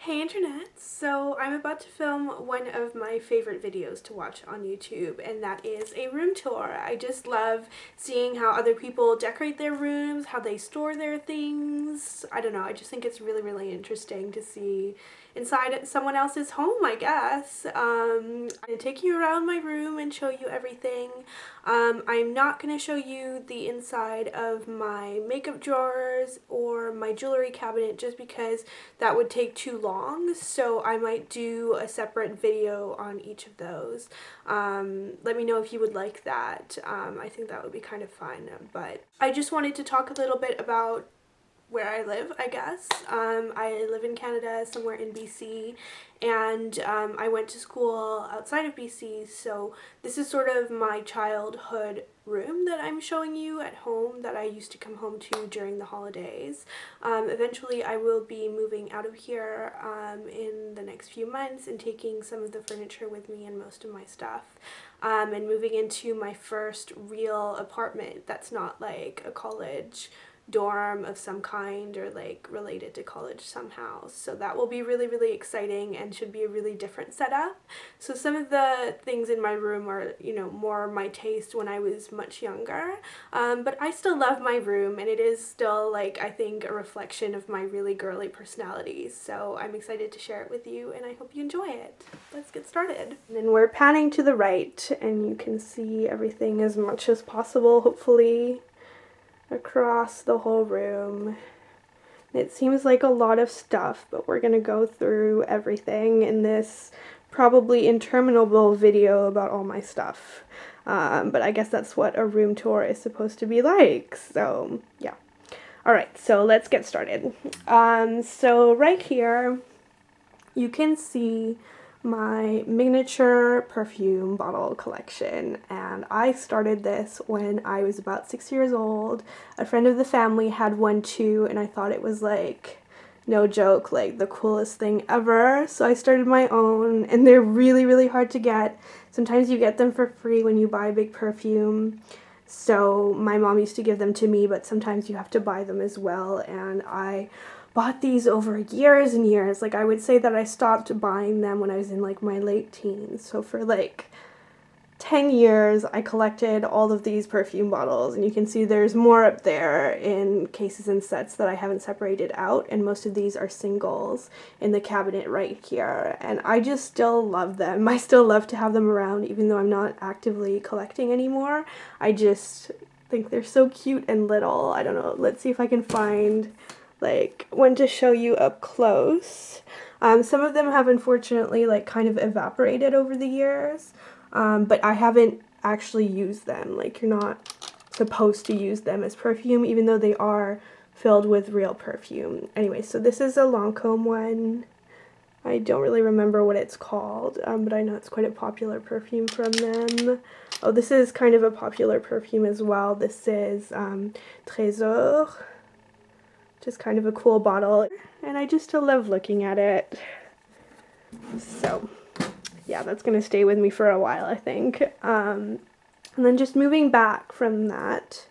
Hey internet! So I'm about to film one of my favorite videos to watch on YouTube, and that is a room tour. I just love seeing how other people decorate their rooms, how they store their things. I don't know, I just think it's really interesting to see inside someone else's home, I guess. I'm going to take you around my room and show you everything. I'm not going to show you the inside of my makeup drawers or my jewelry cabinet just because that would take too long, so I might do a separate video on each of those. Let me know if you would like that. I think that would be kind of fun, but I just wanted to talk a little bit about where I live, I guess. I live in Canada, somewhere in BC, and I went to school outside of BC, so this is sort of my childhood room that I'm showing you at home that I used to come home to during the holidays. Eventually I will be moving out of here in the next few months and taking some of the furniture with me and most of my stuff, and moving into my first real apartment that's not like a college dorm of some kind or like related to college somehow. So that will be really exciting and should be a really different setup. So some of the things in my room are, you know, more my taste when I was much younger, but I still love my room, and it is still, like, I think a reflection of my really girly personality. So I'm excited to share it with you, and I hope you enjoy it. Let's get started. And then we're panning to the right, and you can see everything as much as possible, hopefully, across the whole room. It seems like a lot of stuff, but we're gonna go through everything in this probably interminable video about all my stuff. But I guess that's what a room tour is supposed to be like, so yeah. Alright, so let's get started. So right here, you can see my miniature perfume bottle collection, and I started this when I was about 6 years old. A friend of the family had one too, and I thought it was, like, no joke, like the coolest thing ever, so I started my own, and they're really hard to get. Sometimes you get them for free when you buy a big perfume, so my mom used to give them to me, but sometimes you have to buy them as well, and I bought these over years and years. Like, I would say that I stopped buying them when I was in, like, my late teens. So for, like, 10 years, I collected all of these perfume bottles. And you can see there's more up there in cases and sets that I haven't separated out. And most of these are singles in the cabinet right here. And I just still love them. I still love to have them around, even though I'm not actively collecting anymore. I just think they're so cute and little. I don't know. Let's see if I can find, like, one to show you up close. Some of them have unfortunately, like, kind of evaporated over the years, but I haven't actually used them. Like, you're not supposed to use them as perfume, even though they are filled with real perfume. Anyway, so this is a Lancome one. I don't really remember what it's called, but I know it's quite a popular perfume from them. Oh, this is kind of a popular perfume as well. This is Trésor. Just kind of a cool bottle, and I just still love looking at it. So yeah, that's gonna stay with me for a while, I think. And then just moving back from that,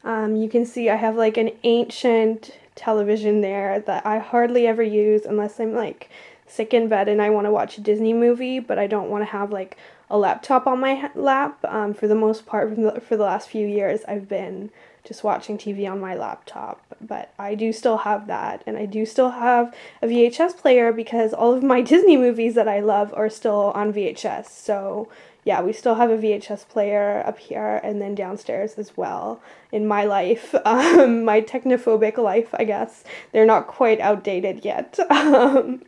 you can see I have, like, an ancient television there that I hardly ever use unless I'm, like, sick in bed and I want to watch a Disney movie, but I don't want to have, like, a laptop on my lap. For the most part, for the last few years, I've been just watching TV on my laptop, but I do still have that, and I do still have a VHS player because all of my Disney movies that I love are still on VHS. So yeah, we still have a VHS player up here and then downstairs as well in my life, my technophobic life, I guess. They're not quite outdated yet.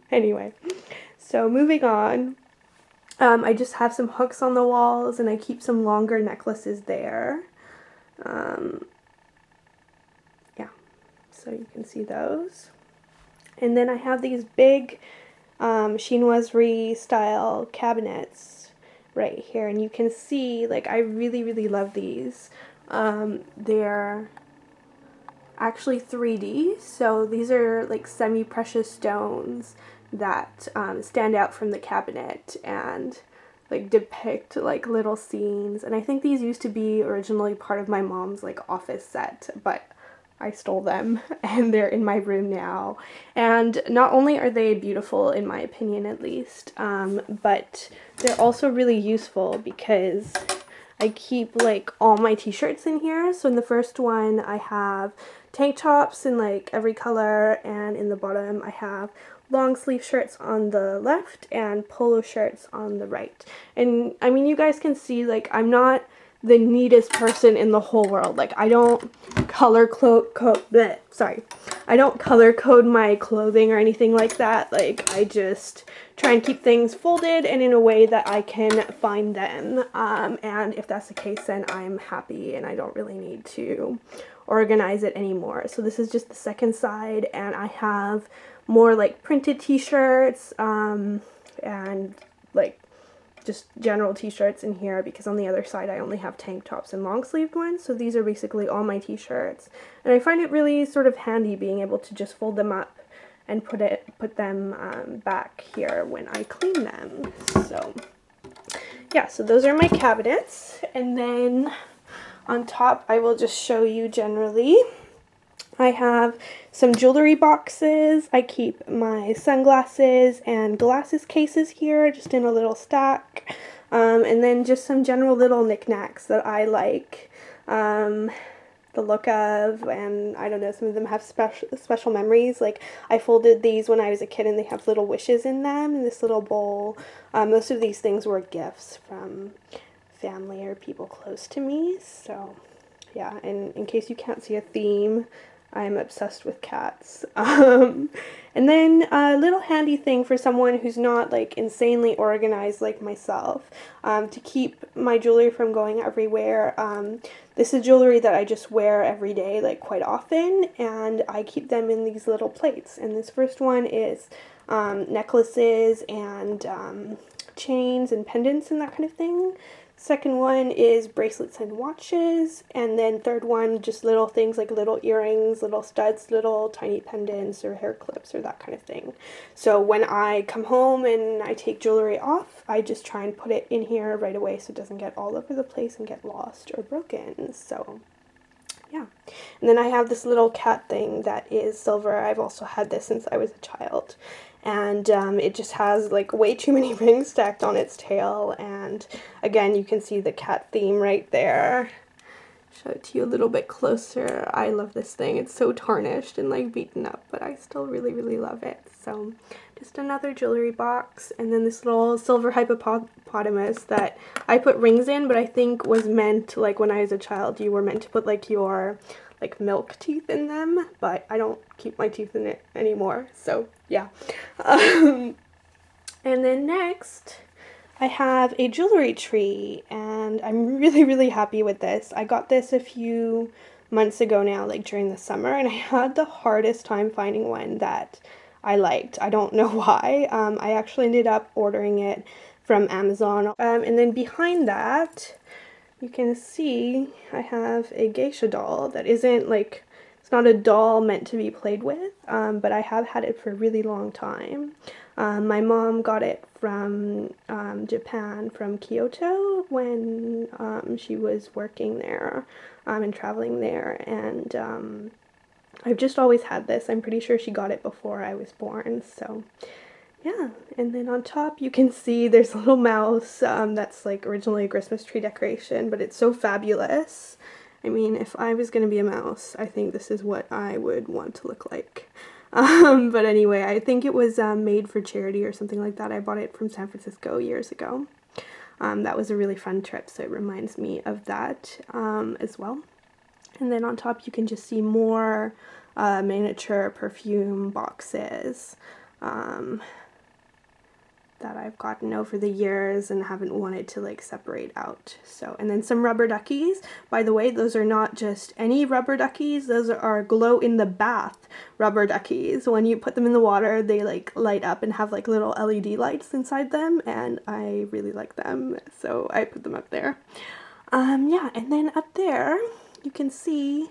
Anyway, so moving on. I just have some hooks on the walls, and I keep some longer necklaces there. Yeah, so you can see those. And then I have these big chinoiserie style cabinets right here, and you can see, like, I really love these. They're actually 3D, so these are, like, semi-precious stones that stand out from the cabinet and, like, depict, like, little scenes. And I think these used to be originally part of my mom's, like, office set, but I stole them and they're in my room now. And not only are they beautiful, in my opinion at least, but they're also really useful because I keep like all my t-shirts in here. So in the first one I have tank tops in like every color, and in the bottom I have long sleeve shirts on the left and polo shirts on the right. And I mean, you guys can see, like, I'm not the neatest person in the whole world. Like, I don't color I don't color code my clothing or anything like that. Like, I just try and keep things folded and in a way that I can find them. And if that's the case, then I'm happy and I don't really need to organize it anymore. So this is just the second side, and I have more like printed t-shirts and like just general t-shirts in here, because on the other side I only have tank tops and long sleeved ones. So these are basically all my t-shirts, and I find it really sort of handy being able to just fold them up and put them back here when I clean them. So yeah, so those are my cabinets, and then on top I will just show you generally. I have some jewelry boxes. I keep my sunglasses and glasses cases here, just in a little stack. And then just some general little knickknacks that I like the look of, and I don't know, some of them have special memories. Like, I folded these when I was a kid and they have little wishes in them in this little bowl. Most of these things were gifts from family or people close to me. So yeah, and in case you can't see a theme, I'm obsessed with cats. And then a little handy thing for someone who's not like insanely organized like myself, to keep my jewelry from going everywhere. This is jewelry that I just wear every day, like quite often, and I keep them in these little plates. And this first one is necklaces and chains and pendants and that kind of thing. Second one is bracelets and watches, and then third one, just little things like little earrings, little studs, little tiny pendants or hair clips or that kind of thing. So when I come home and I take jewelry off, I just try and put it in here right away so it doesn't get all over the place and get lost or broken. So yeah. And then I have this little cat thing that is silver. I've also had this since I was a child. And it just has like way too many rings stacked on its tail, and again you can see the cat theme right there. Show it to you a little bit closer. I love this thing. It's so tarnished and like beaten up, but I still really love it. So just another jewelry box, and then this little silver hippopotamus that I put rings in, but I think was meant, like when I was a child, you were meant to put like your like milk teeth in them, but I don't keep my teeth in it anymore, so yeah. And then next I have a jewelry tree, and I'm really happy with this. I got this a few months ago now, like during the summer, and I had the hardest time finding one that I liked. I don't know why. I actually ended up ordering it from Amazon. And then behind that, you can see I have a Geisha doll that isn't like, it's not a doll meant to be played with, but I have had it for a really long time. My mom got it from Japan, from Kyoto, when she was working there and traveling there, and I've just always had this. I'm pretty sure she got it before I was born, so yeah. And then on top you can see there's a little mouse that's like originally a Christmas tree decoration, but it's so fabulous. I mean, if I was gonna be a mouse, I think this is what I would want to look like. But anyway, I think it was made for charity or something like that. I bought it from San Francisco years ago. That was a really fun trip, so it reminds me of that as well. And then on top you can just see more miniature perfume boxes that I've gotten over the years and haven't wanted to like separate out. So, and then some rubber duckies. By the way, those are not just any rubber duckies, those are glow in the bath rubber duckies. When you put them in the water, they like light up and have like little LED lights inside them, and I really like them, so I put them up there. Yeah, and then up there you can see,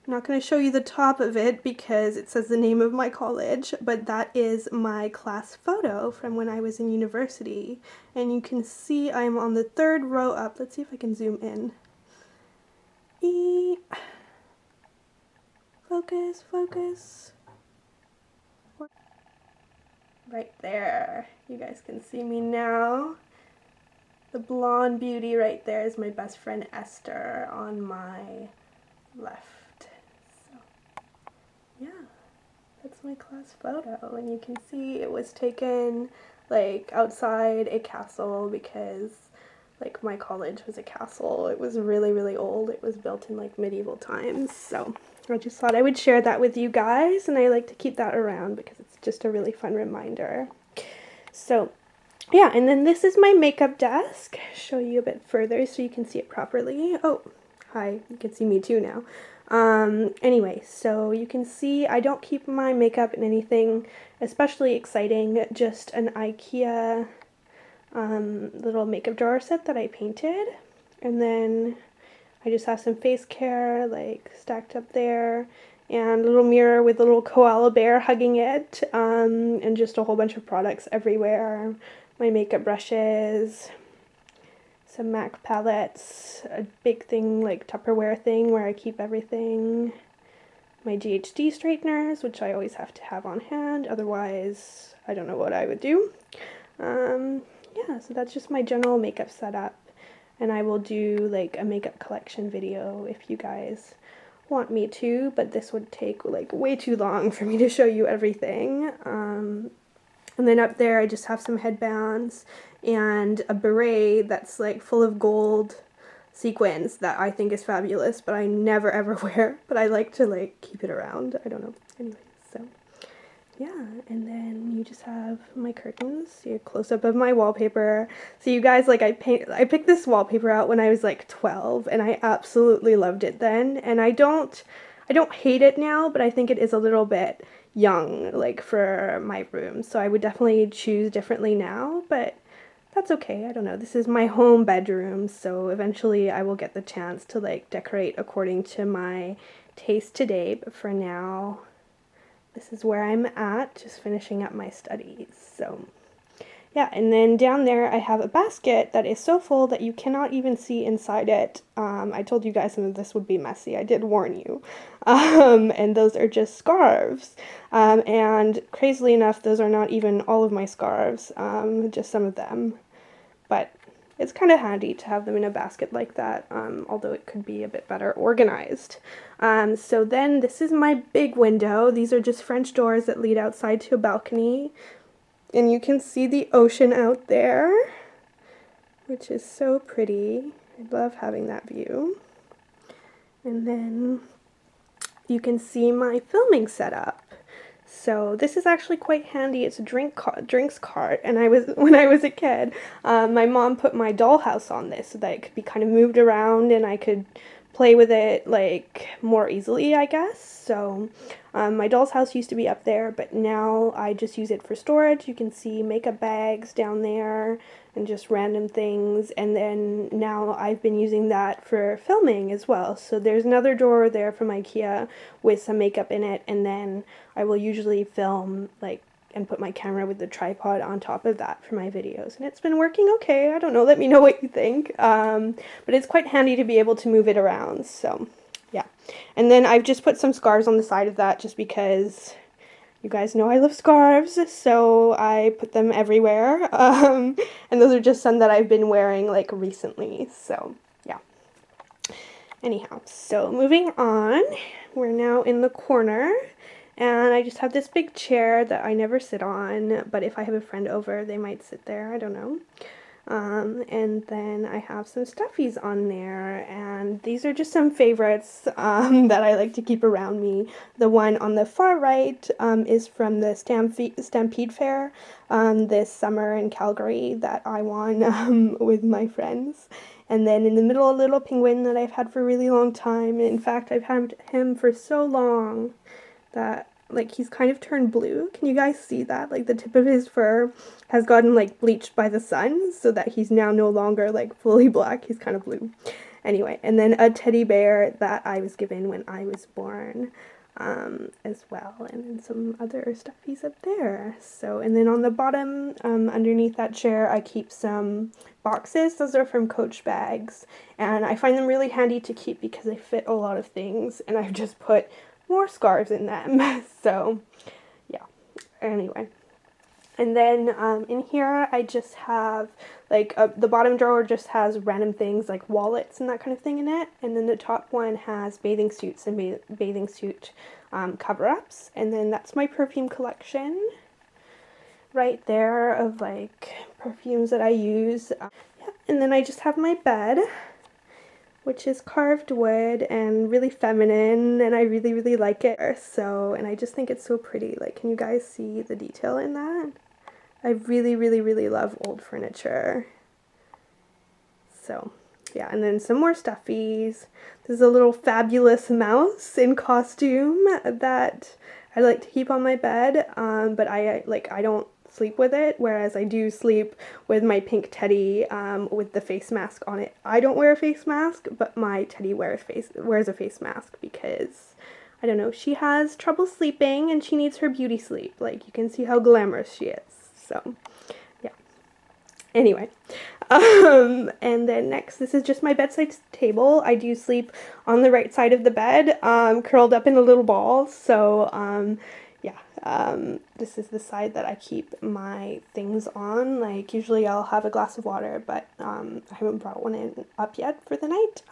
I'm not going to show you the top of it because it says the name of my college, but that is my class photo from when I was in university. And you can see I'm on the third row up. Let's see if I can zoom in. Focus, focus. Right there. You guys can see me now. The blonde beauty right there is my best friend Esther on my left. So, yeah, that's my class photo. And you can see it was taken like outside a castle because like my college was a castle. It was really, really old. It was built in like medieval times. So I just thought I would share that with you guys, and I like to keep that around because it's just a really fun reminder. So yeah, and then this is my makeup desk. Show you a bit further so you can see it properly. Oh, hi, you can see me too now. Anyway, so you can see I don't keep my makeup in anything especially exciting, just an IKEA little makeup drawer set that I painted, and then I just have some face care like stacked up there, and a little mirror with a little koala bear hugging it, and just a whole bunch of products everywhere. My makeup brushes, some MAC palettes, a big thing like Tupperware thing where I keep everything, my GHD straighteners, which I always have to have on hand, otherwise I don't know what I would do. Yeah, so that's just my general makeup setup, and I will do like a makeup collection video if you guys want me to, but this would take like way too long for me to show you everything. And then up there I just have some headbands and a beret that's like full of gold sequins that I think is fabulous, but I never ever wear, but I like to like keep it around. I don't know. Anyways, so yeah, and then you just have my curtains, see a close-up of my wallpaper. So you guys, like I picked this wallpaper out when I was like 12, and I absolutely loved it then, and I don't hate it now, but I think it is a little bit young like for my room, so I would definitely choose differently now, but that's okay. I don't know. This is my home bedroom, so eventually I will get the chance to like decorate according to my taste today, but for now this is where I'm at, just finishing up my studies. So yeah, and then down there I have a basket that is so full that you cannot even see inside it. I told you guys some of this would be messy. I did warn you. And those are just scarves. And crazily enough, those are not even all of my scarves, just some of them. But it's kind of handy to have them in a basket like that, although it could be a bit better organized. So then this is my big window. These are just French doors that lead outside to a balcony. And you can see the ocean out there, which is so pretty. I love having that view. And then you can see my filming setup. So this is actually quite handy. It's a drinks cart, and when I was a kid, my mom put my dollhouse on this so that it could be kind of moved around and I could play with it like more easily, I guess. So my doll's house used to be up there, but now I just use it for storage. You can see makeup bags down there and just random things, and then now I've been using that for filming as well. So there's another drawer there from IKEA with some makeup in it, and then I will usually film like and put my camera with the tripod on top of that for my videos, and it's been working okay. I don't know, let me know what you think, but it's quite handy to be able to move it around. So yeah, and then I've just put some scarves on the side of that just because you guys know I love scarves, so I put them everywhere, and those are just some that I've been wearing like recently. So yeah, anyhow, so moving on, we're now in the corner. And I just have this big chair that I never sit on, but if I have a friend over, they might sit there, I don't know. And then I have some stuffies on there, and these are just some favorites that I like to keep around me. The one on the far right is from the Stampede Fair this summer in Calgary that I won with my friends. And then in the middle, a little penguin that I've had for a really long time. In fact, I've had him for so long that like he's kind of turned blue. Can you guys see that? Like the tip of his fur has gotten like bleached by the sun so that he's now no longer like fully black. He's kind of blue. Anyway, and then a teddy bear that I was given when I was born as well, and then some other stuffies up there. So, and then on the bottom underneath that chair I keep some boxes. Those are from Coach bags, and I find them really handy to keep because they fit a lot of things, and I've just put more scarves in them. So yeah, anyway. And then in here I just have like the bottom drawer just has random things like wallets and that kind of thing in it, and then the top one has bathing suits and bathing suit cover-ups, and then that's my perfume collection right there of like perfumes that I use. Yeah. And then I just have my bed, which is carved wood and really feminine, and I really like it. So, and I just think it's so pretty. Like, can you guys see the detail in that? I really love old furniture. So, yeah, and then some more stuffies. There's a little fabulous mouse in costume that I like to keep on my bed, but I don't sleep with it, whereas I do sleep with my pink teddy with the face mask on it. I don't wear a face mask, but my teddy wears a face mask because, I don't know, she has trouble sleeping and she needs her beauty sleep. Like, you can see how glamorous she is. So, yeah. Anyway, and then next, this is just my bedside table. I do sleep on the right side of the bed, curled up in a little ball. So, yeah, this is the side that I keep my things on. Like, usually I'll have a glass of water, but I haven't brought one up yet for the night.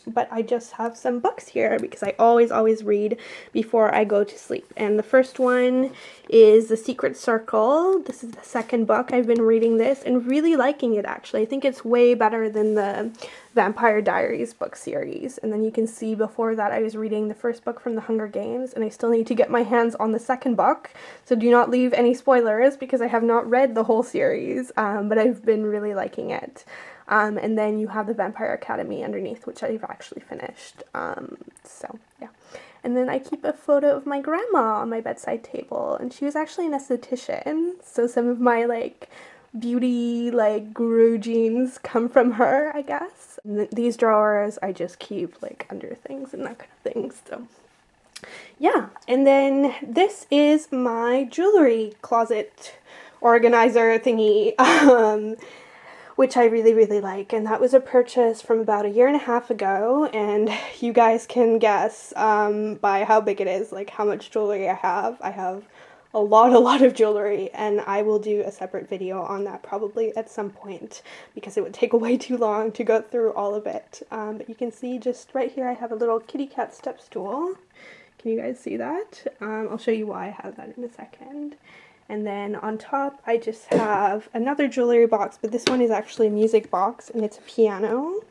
But I just have some books here because I always read before I go to sleep. And the first one is The Secret Circle. This is the second book. I've been reading this and really liking it, actually. I think it's way better than the Vampire Diaries book series. And then you can see before that I was reading the first book from the Hunger Games, and I still need to get my hands on the second book. So do not leave any spoilers because I have not read the whole series, but I've been really liking it. And then you have the Vampire Academy underneath, which I've actually finished. So yeah. And then I keep a photo of my grandma on my bedside table, and she was actually an esthetician, so some of my like beauty like guru genes come from her, I guess. And these drawers I just keep like under things and that kind of thing. So yeah, and then this is my jewelry closet organizer thingy, which I really like, and that was a purchase from about 1.5 years ago, and you guys can guess by how big it is, like how much jewelry I have. I have a lot of jewelry, and I will do a separate video on that probably at some point because it would take way too long to go through all of it. But you can see just right here I have a little kitty cat step stool. Can you guys see that? I'll show you why I have that in a second. And then on top I just have another jewelry box, but this one is actually a music box, and it's a piano.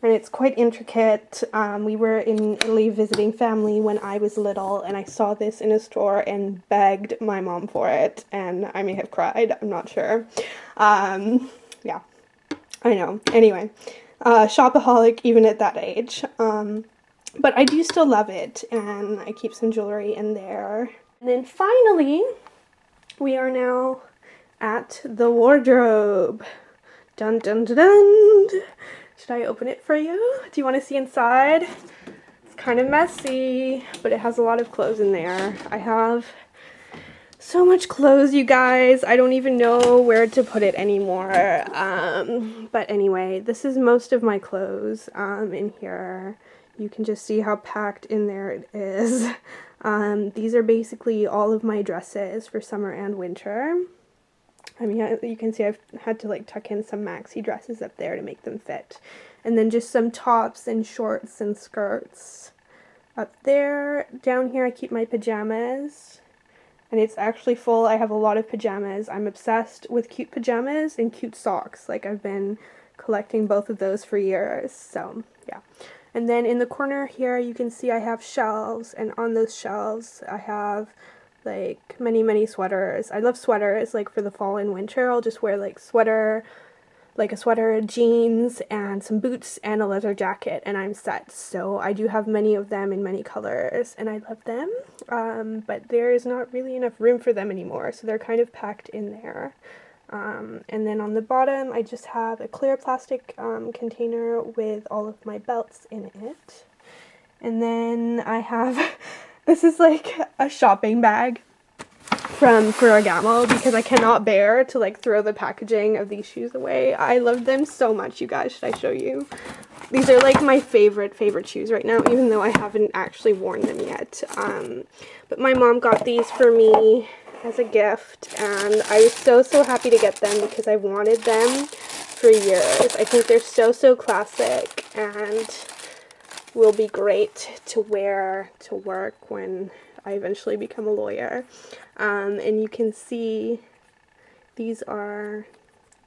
And it's quite intricate. We were in Italy visiting family when I was little, and I saw this in a store and begged my mom for it, and I may have cried, I'm not sure. Yeah, I know. Anyway, shopaholic even at that age. But I do still love it, and I keep some jewelry in there. And then finally, we are now at the wardrobe. Dun dun dun dun. Should I open it for you? Do you want to see inside? It's kind of messy, but it has a lot of clothes in there. I have so much clothes, you guys. I don't even know where to put it anymore. But anyway, this is most of my clothes in here. You can just see how packed in there it is. These are basically all of my dresses for summer and winter. I mean, you can see I've had to like tuck in some maxi dresses up there to make them fit. And then just some tops and shorts and skirts up there. Down here I keep my pajamas. And it's actually full. I have a lot of pajamas. I'm obsessed with cute pajamas and cute socks. Like, I've been collecting both of those for years. So, yeah. And then in the corner here you can see I have shelves. And on those shelves I have like many sweaters. I love sweaters, like for the fall and winter. I'll just wear like a sweater, jeans, and some boots and a leather jacket, and I'm set. So I do have many of them in many colors, and I love them. But there is not really enough room for them anymore, so they're kind of packed in there. And then on the bottom I just have a clear plastic container with all of my belts in it. And then I have this is like a shopping bag from Ferragamo because I cannot bear to like throw the packaging of these shoes away. I love them so much, you guys. Should I show you? These are like my favorite shoes right now, even though I haven't actually worn them yet. But my mom got these for me as a gift, and I was so happy to get them because I wanted them for years. I think they're so classic and will be great to wear to work when I eventually become a lawyer. And you can see these are,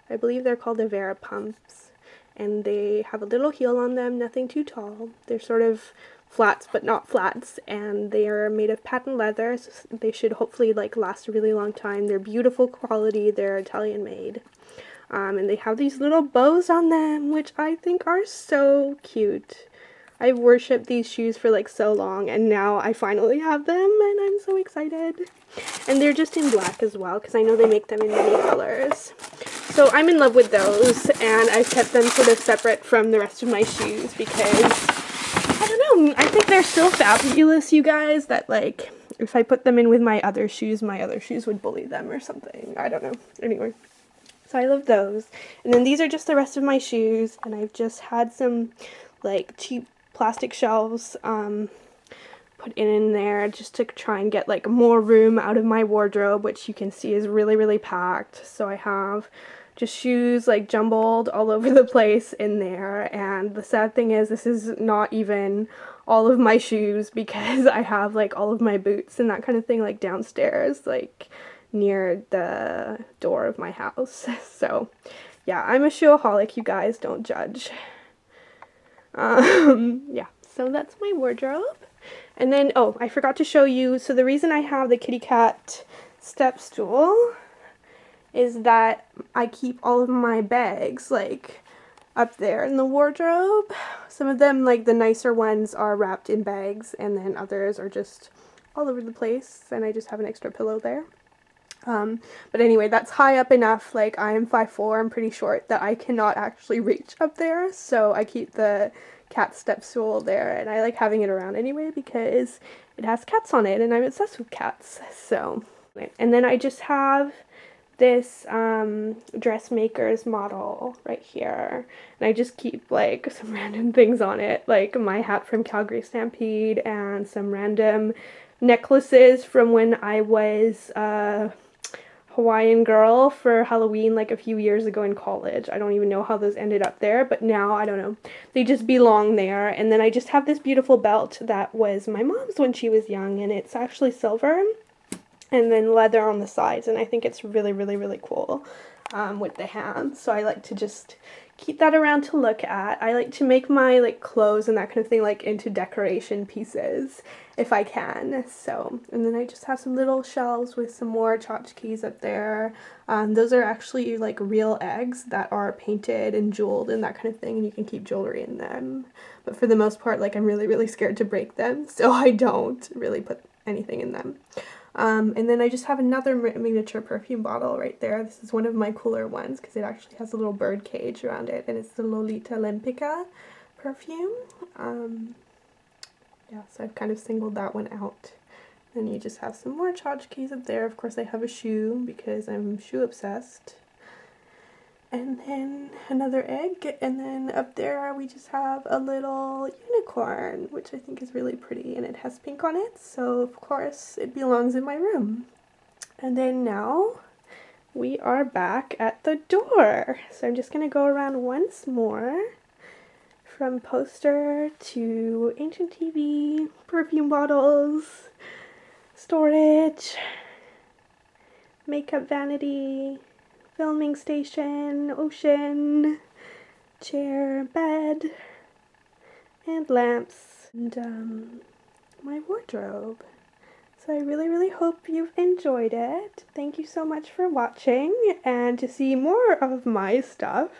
I believe they're called the Vera pumps, and they have a little heel on them, nothing too tall. They're sort of flats but not flats, and they are made of patent leather, so they should hopefully like last a really long time. They're beautiful quality, they're Italian made. And they have these little bows on them, which I think are so cute. I've worshipped these shoes for like so long, and now I finally have them, and I'm so excited. And they're just in black as well, because I know they make them in many colors. So I'm in love with those, and I've kept them sort of separate from the rest of my shoes because, I don't know, I think they're so fabulous, you guys, that like, if I put them in with my other shoes would bully them or something. I don't know. Anyway. So I love those. And then these are just the rest of my shoes, and I've just had some like cheap plastic shelves put in there just to try and get like more room out of my wardrobe, which you can see is really packed. So I have just shoes like jumbled all over the place in there, and the sad thing is this is not even all of my shoes because I have like all of my boots and that kind of thing like downstairs, like near the door of my house. So yeah, I'm a shoeaholic, you guys, don't judge. Yeah, so that's my wardrobe. And then, oh, I forgot to show you, so the reason I have the kitty cat step stool is that I keep all of my bags like up there in the wardrobe. Some of them, like the nicer ones, are wrapped in bags, and then others are just all over the place, and I just have an extra pillow there. But anyway, that's high up enough. Like, I am 5'4", I'm pretty short, that I cannot actually reach up there, so I keep the cat step stool there, and I like having it around anyway because it has cats on it, and I'm obsessed with cats. So, and then I just have this dressmaker's model right here, and I just keep like some random things on it, like my hat from Calgary Stampede and some random necklaces from when I was Hawaiian girl for Halloween like a few years ago in college. I don't even know how those ended up there, but now I don't know. They just belong there. And then I just have this beautiful belt that was my mom's when she was young, and it's actually silver and then leather on the sides, and I think it's really cool with the hands. So I like to just keep that around to look at. I like to make my like clothes and that kind of thing like into decoration pieces if I can. So, and then I just have some little shelves with some more tchotchkes up there. Those are actually like real eggs that are painted and jeweled and that kind of thing, and you can keep jewelry in them. But for the most part, like, I'm really scared to break them, so I don't really put anything in them. And then I just have another miniature perfume bottle right there. This is one of my cooler ones because it actually has a little bird cage around it, and it's the Lolita Lempica perfume. Yeah, so I've kind of singled that one out. Then you just have some more tchotchkes up there. Of course I have a shoe because I'm shoe obsessed. And then another egg, and then up there we just have a little unicorn, which I think is really pretty, and it has pink on it, so of course it belongs in my room. And then now we are back at the door. So I'm just going to go around once more, from poster to ancient TV, perfume bottles, storage, makeup vanity, filming station, ocean, chair, bed, and lamps, and my wardrobe. So I really hope you've enjoyed it. Thank you so much for watching, and to see more of my stuff,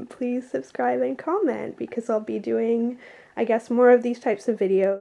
please subscribe and comment because I'll be doing, I guess, more of these types of videos.